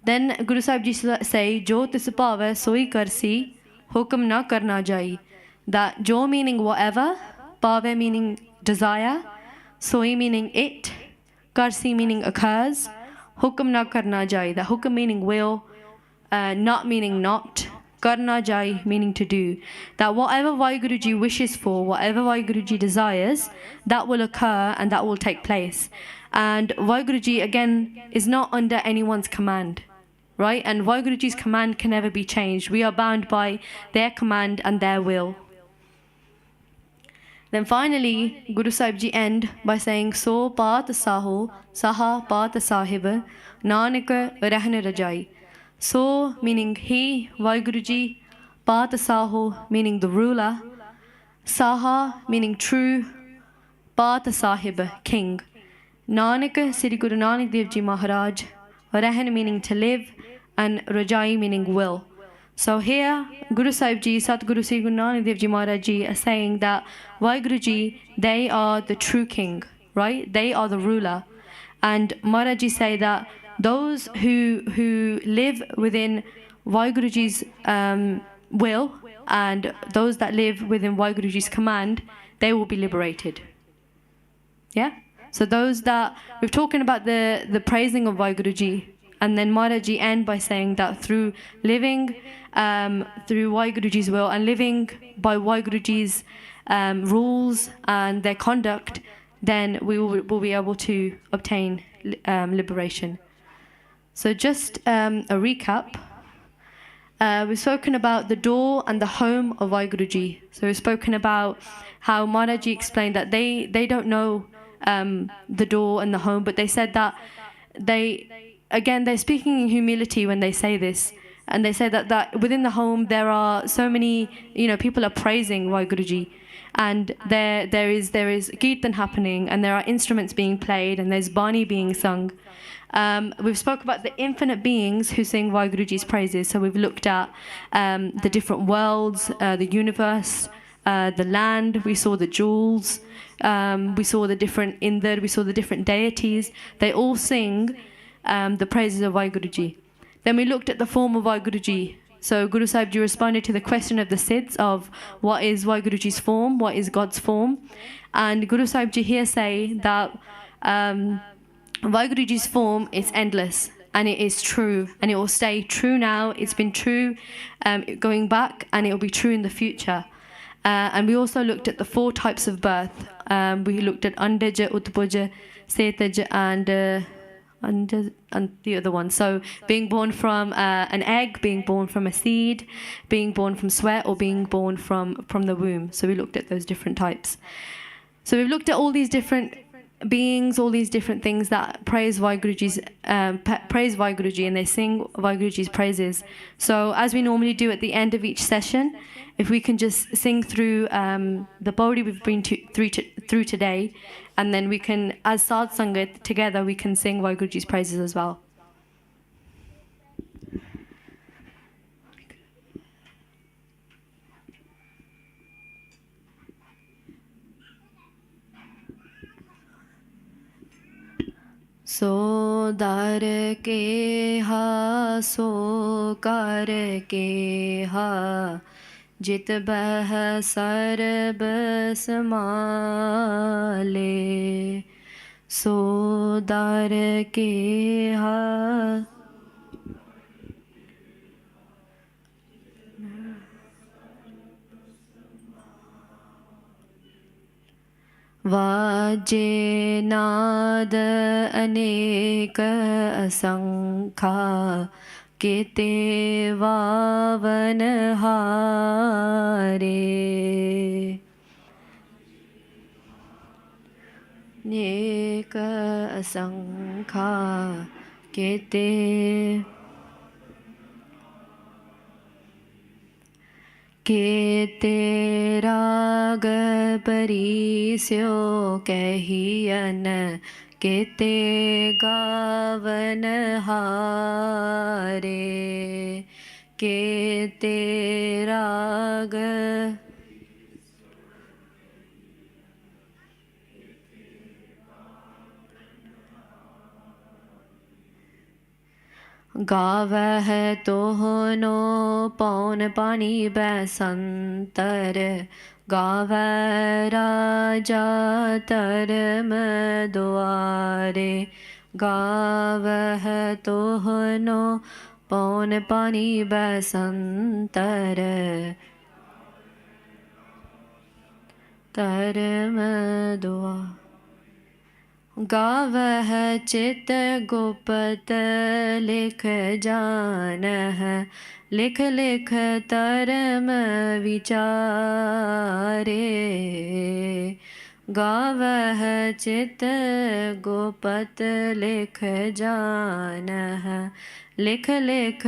Then Guru Sahib Ji say, Jo tis bhave soi karsi, hukum na karna jai. That Jo meaning whatever, bhave meaning desire, soi meaning it, karsi meaning occurs, hukum na karna jai. That hukum meaning will, not meaning not. Karna jai meaning to do. That whatever WhyGuru Ji wishes for, whatever WhyGuru Ji desires, that will occur and that will take place. And WhyGuru Ji again is not under anyone's command, right? And WhyGuru Ji's command can never be changed. We are bound by their command and their will. Then finally, Guru Sahib Ji end by saying, So baat saho, saha baat sahib, nanak rahne rajai. So meaning he, WhyGuru Ji, Baat Saho meaning the ruler, Saha meaning true, Baat Sahib king, Nanak Sri Guru Nank Dev Ji Maharaj, Rahan meaning to live, and Rajai meaning will. So here Guru Sahib Ji, Satguru Sri Guru Nank Dev Ji Maharaj Ji are saying that WhyGuru Ji, they are the true king, right? They are the ruler. And Maharaj Ji say that those who live within WhyGuru Ji's will, and those that live within WhyGuru Ji's command, they will be liberated. Yeah? So those that, we're talking about the praising of WhyGuru Ji, and then Maharaj Ji end by saying that through living through WhyGuru Ji's will and living by WhyGuru Ji's rules and their conduct, then we will be able to obtain liberation. So just a recap. We've spoken about the door and the home of WhyGuru Ji. So we've spoken about how Maharaj Ji explained that they don't know the door and the home, but they said that they're speaking in humility when they say this. And they say that within the home there are so many, people are praising WhyGuru Ji. And there is Kirtan happening, and there are instruments being played, and there's Bani being sung. We've spoke about the infinite beings who sing WhyGuru Ji's praises. So we've looked at the different worlds, the universe, the land. We saw the jewels. We saw the different Indra. We saw the different deities. They all sing the praises of WhyGuru Ji. Then we looked at the form of WhyGuru Ji. So Guru Sahib Ji responded to the question of the Siddhs of what is WhyGuru Ji's form, what is God's form. And Guru Sahib Ji here say that WhyGuru Ji's form is endless, and it is true, and it will stay true now. It's been true going back, and it will be true in the future. And we also looked at the 4 types of birth. We looked at Andaja, Utpaja, Setaja, and the other one. So being born from an egg, being born from a seed, being born from sweat, or being born from the womb. So we looked at those different types. So we've looked at all these different beings, all these different things that praise WhyGuru Ji, and they sing WhyGuru Ji's praises. So as we normally do at the end of each session, if we can just sing through the Bodhi we've been through today, and then we can, as Sadh Sangat together, we can sing WhyGuru Ji's praises as well. सो दर के हा सो कर के हा जित बह सरब समाले सो दर के हा वाजे नाद अनेक असंखा केते वावन हारे नेक असंखा केते केते राग परिस्यो कहियन केते गावन हारे केते राग गावह तोहनो पौन पानी बैसंतर गावह राजा धर्म द्वारे गावह तोहनो पौन पानी बैसंतर धर्म द्वारे गावह चित गुप्त लिख जानह लिख लिख धर्म विचारे गावह चित गुप्त लिख जानह लिख लिख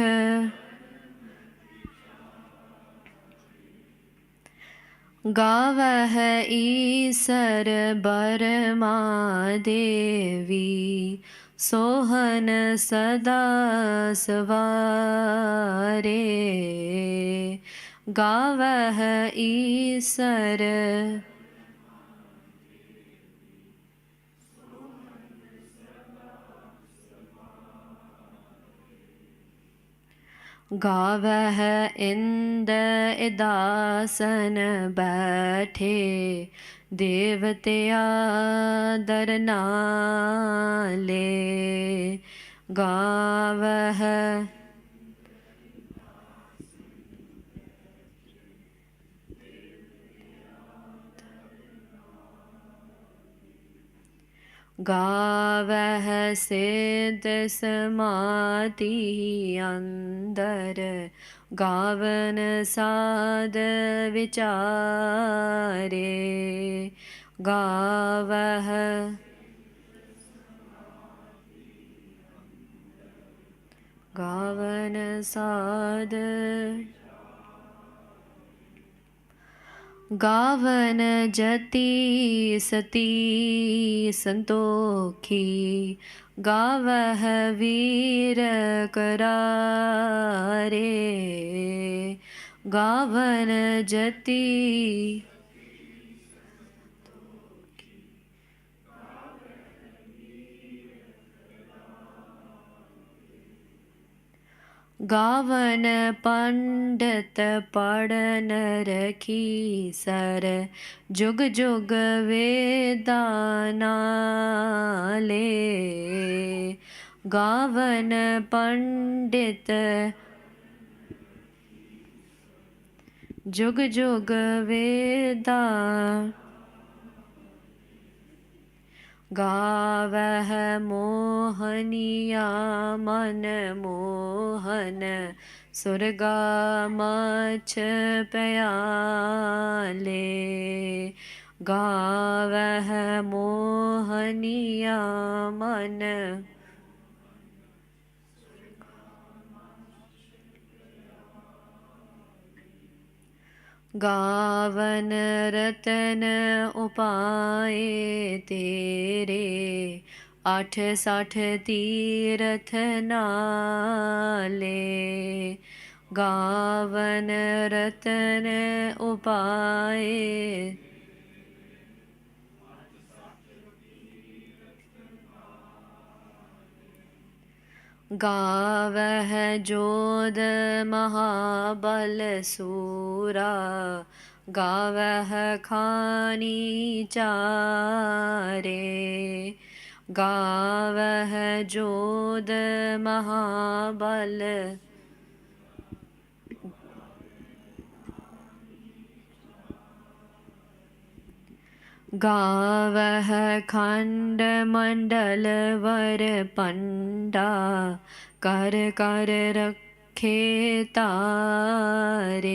गावह ईसर बरमा देवी सोहन सदा सवारे गावह ईसर गावह इंद इदासन बैठे देवत्या दरनाले गावह गावह सिद्ध समाधि अंदर गावन साध विचारे गावह गावन साध गावन जति सती संतोखी गावह वीर करारे गावन जति गावन पंडित पढ़न रखी सर जुग जुग वेदानाले गावन पंडित जुग जुग वेदा गावह मोहनिया मन मोहन सुरगा मछ प्याले गावह मोहनिया मन गावन रतन उपाय तेरे 860 तीरथ नाले गावन रतन उपाय गावह जोध महाबल सूरा गावह खानी चारे गावह जोध महाबल गावह खंड मंडल वर पंडा कर कर रखे तारे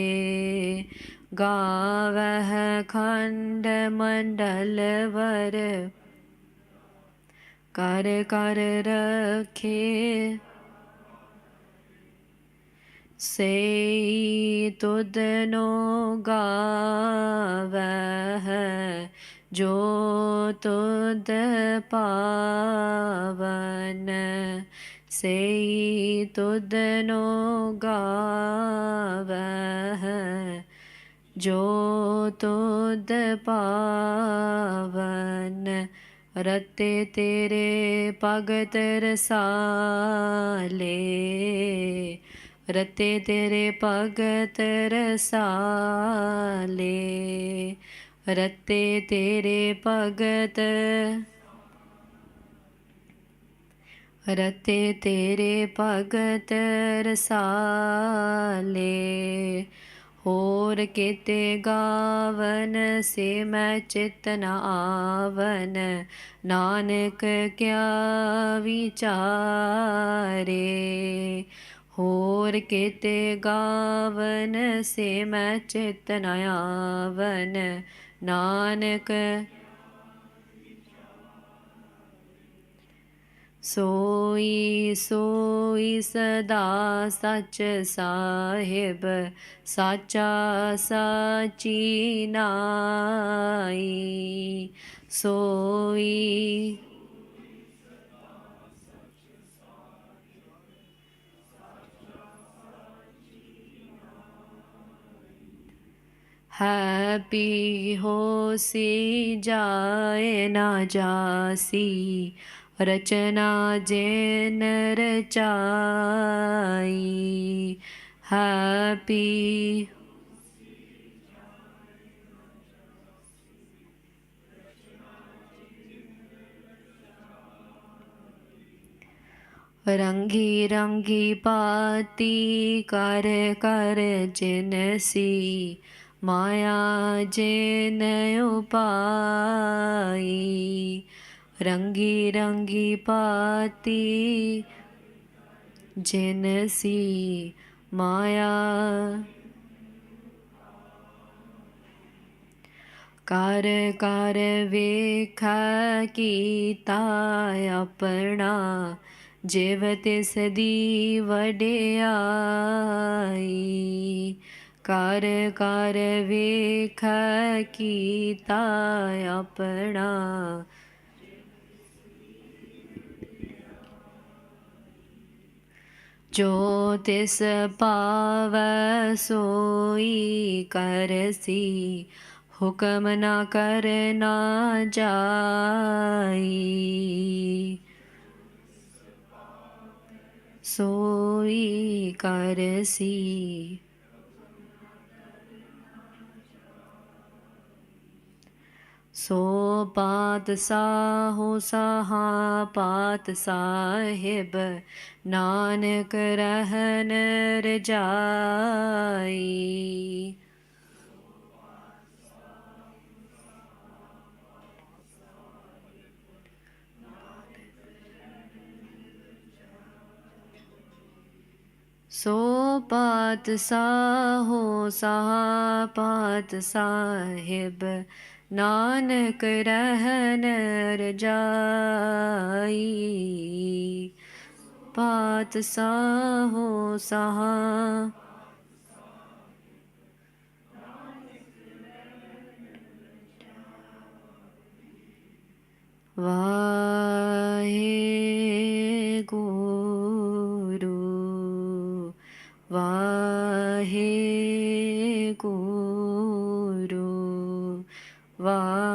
गावह खंड मंडल वर कर कर रखे से तुदनो गावह जो तुद पावन से तुदनो गावह जो तुद पावन रते तेरे भगत रसाले रते तेरे भगत रसाले रते तेरे भगत रते तेरे भगत रसाले होर केते गावन से मैं चित न आवन नानक क्या विचारे होर केते गावन से मैं चित न आवन नानक सोई सोई सदा सच साहिब साचा साची नाई सोई हैप्पी होसी जाए ना जासी रचना जैन रचाई हैप्पी रंगी रंगी पाती कर कर जिनसी माया जिन उपाई रंगी रंगी पाती जिनसी माया कर कर वेखा कीता अपना जिव तिस दी वडियाई कर कर वेखा कीता अपना जो तिस पावै सोई करसी हुक्म न करना जाई सोई करसी सो पात साहो सहा पात साहिब नानक रहन रजाई सो पात साहो सहा पात साहिब नानक रहन रजाई पात साहो सहा वाहेगुरु वाहेगुरु वाहे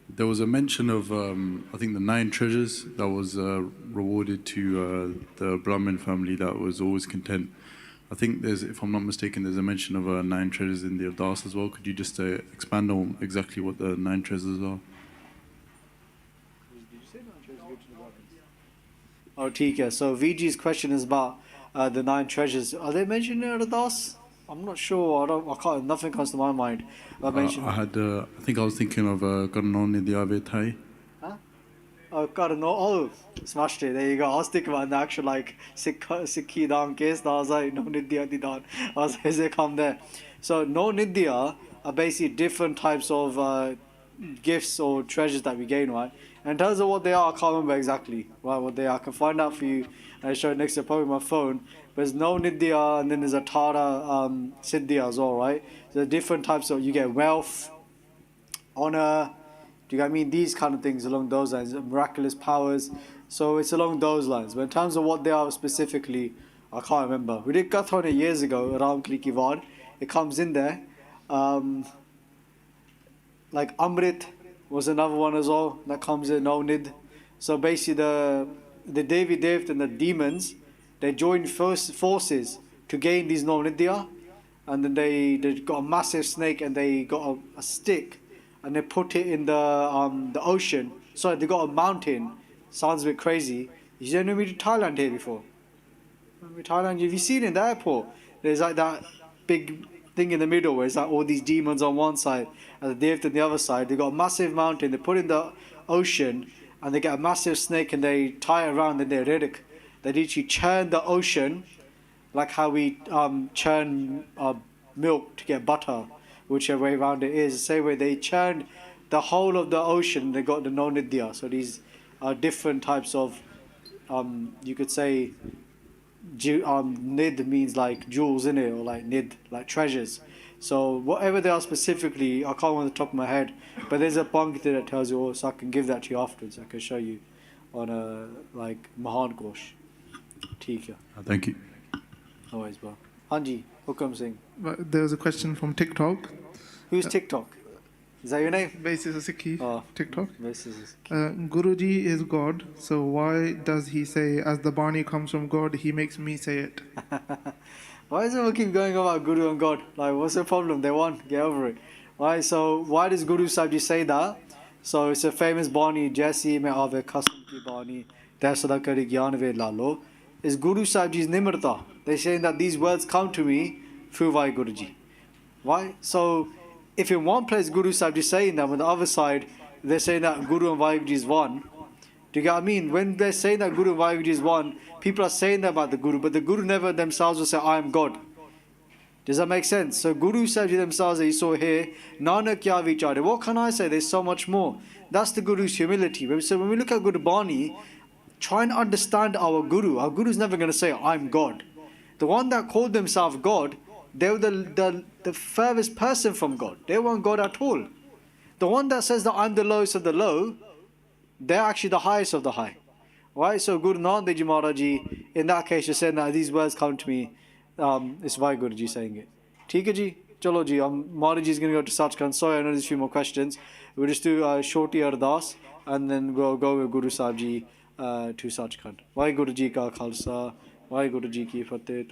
there was a mention of, I think, the 9 treasures that was rewarded to the Brahmin family that was always content. I think there's, if I'm not mistaken, there's a mention of 9 treasures in the Ardas as well. Could you just expand on exactly what the 9 treasures are? Oh, TK. So VG's question is about the 9 treasures. Are they mentioned in Ardas? I'm not sure. I can't. Nothing comes to my mind. I think I was thinking of Karnoni Diave Thai. Oh, God, no. Oh, smashed it. There you go. I was thinking about the actual, like, Sikhi Dan case. I was like, no Nidya Didan. I was like, they come there. So, no Nidya are basically different types of gifts or treasures that we gain, right? And in terms of what they are, I can't remember exactly, right, what they are. I can find out for you and show it next to probably my phone. But there's no Nidya, and then there's a Tara Siddhya as well, right? So, there are different types of, you get wealth, honor. Do you get what I mean? These kind of things along those lines, miraculous powers. So it's along those lines. But in terms of what they are specifically, I can't remember. We did cut on it years ago around Kliki Vard. It comes in there. Like Amrit was another one as well that comes in, no Nid. So basically the Devi Devt and the demons, they join forces to gain these no Nidya. And then they got a massive snake and they got a stick. And they put it in the ocean. Sorry, they got a mountain. Sounds a bit crazy. You didn't know me to Thailand here before. Thailand, have you seen it in the airport? There's like that big thing in the middle where it's like all these demons on one side and the Devta on the other side. They got a massive mountain. They put it in the ocean and they get a massive snake and they tie it around and they ridik. They literally churn the ocean like how we churn milk to get butter. Whichever way around it is, the same way they churned the whole of the ocean, they got the no-nidya. So these are different types of, you could say, nid means like jewels in it, or like nid, like treasures. So whatever they are specifically, I can't remember the top of my head, but there's a pankti that tells you all, so I can give that to you afterwards. I can show you on a, like, Mahan Kosh. Theek hai. Thank you. Always, bro. Hanji, Hukam Singh. There was a question from TikTok. Who's TikTok? Is that your name? Basis of Sikhi. Oh, TikTok. Basis of Sikhi. Guruji is God, so why does he say, as the Bani comes from God, he makes me say it? Why does everyone keep going about Guru and God? Like, what's the problem? They won. Get over it. Right, so why does Guru Sahib Ji say that? So it's a famous Bani, Jaisi mein aave khasam ki Bani, taisada kari gyan ve lalo. Is Guru Sahib Ji's Nimrta. They're saying that these words come to me through WhyGuru Ji. Why? So, if in one place Guru Sahib Ji is saying that, on the other side, they're saying that Guru and WhyGuru Ji is one. Do you get what I mean? When they're saying that Guru and WhyGuru Ji is one, people are saying that about the Guru, but the Guru never themselves will say, I am God. Does that make sense? So, Guru Sahib Ji themselves, that you saw here, Nanak kya vichare. What can I say? There's so much more. That's the Guru's humility. So, when we look at Guru Bani, try and understand our Guru. Our Guru's never going to say, I'm God. The one that called themselves God, they were the furthest person from God. They weren't God at all. The one that says that I'm the lowest of the low, they're actually the highest of the high. Right? So Guru Nank Dev Ji Maharaj Ji, in that case, you're saying that these words come to me. It's WhyGuru Ji saying it. Theek hai ji? Chalo ji. Maharaj Ji is going to go to Sachkhand. Sorry, I know there's a few more questions. We'll just do shorty ardas and then we'll go with Guru Sahib Ji to Sachkhand. WhyGuru Ji ka Khalsa, WhyGuru Ji ki Fateh.